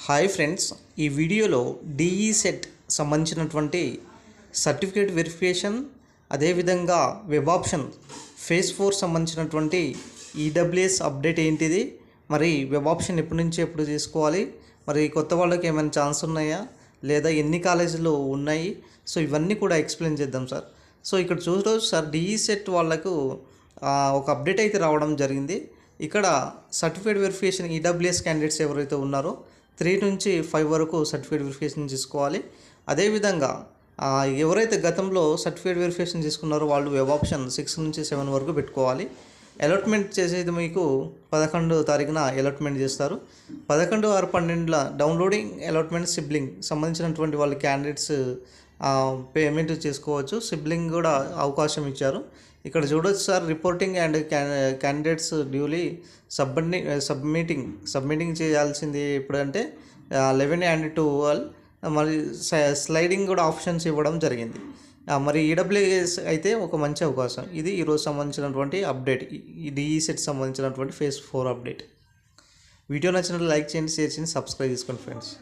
Hi friends, ఈ వీడియోలో DE set సంబంధించినటువంటి సర్టిఫికేట్ వెరిఫికేషన్, అదేవిధంగా వెబ్ ఆప్షన్ ఫేజ్ 4 సంబంధించినటువంటి ఈడబ్ల్యూఎస్ అప్డేట్ ఏంటిది, మరి వెబ్ ఆప్షన్ ఎప్పటి నుంచి ఎప్పుడు తీసుకోవాలి, మరి కొత్త వాళ్ళకి ఏమైనా ఛాన్స్ ఉన్నాయా లేదా ఎన్ని కాలేజీలు ఉన్నాయి, సో ఇవన్నీ కూడా ఎక్స్ప్లెయిన్ చేద్దాం సార్. సో ఇక్కడ చూడవచ్చు సార్, డిఈ సెట్ వాళ్ళకు ఒక అప్డేట్ అయితే రావడం జరిగింది. ఇక్కడ సర్టిఫికేట్ వెరిఫికేషన్ ఈడబ్ల్యూఎస్ క్యాండిడేట్స్ ఎవరైతే ఉన్నారో 3 నుంచి 5 వరకు సర్టిఫికేట్ వెరిఫికేషన్ చేసుకోవాలి. అదేవిధంగా ఎవరైతే గతంలో సర్టిఫికేట్ వెరిఫికేషన్ చేసుకున్నారో వాళ్ళు వెబ్ ఆప్షన్ 6 నుంచి 7 వరకు పెట్టుకోవాలి. అలాట్మెంట్ చేసేది మీకు 11వ తారీఖున అలాట్మెంట్ చేస్తారు. 11/6/12 డౌన్లోడింగ్ అలాట్మెంట్ సిబ్లింగ్ సంబంధించినటువంటి వాళ్ళ క్యాండిడేట్స్ పేమెంట్ చేసుకోవచ్చు. సిబ్లింగ్ కూడా అవకాశం ఇచ్చారు. ఇక్కడ చూడవచ్చు sir, reporting and candidates duly submitting చేయాల్సింది ఎప్పుడంటే 11 and 12. మరి స్లైడింగ్ కూడా ఆప్షన్స్ ఇవ్వడం జరిగింది. మరి ఈడబ్ల్యూఎస్ అయితే ఒక మంచి అవకాశం. ఇది ఈరోజు సంబంధించినటువంటి అప్డేట్, ఈ డిఈ సెట్ సంబంధించినటువంటి ఫేజ్ 4 అప్డేట్. వీడియో నచ్చినట్లు లైక్ చేయండి, షేర్ చేయండి, సబ్స్క్రైబ్ చేసుకోండి ఫ్రెండ్స్.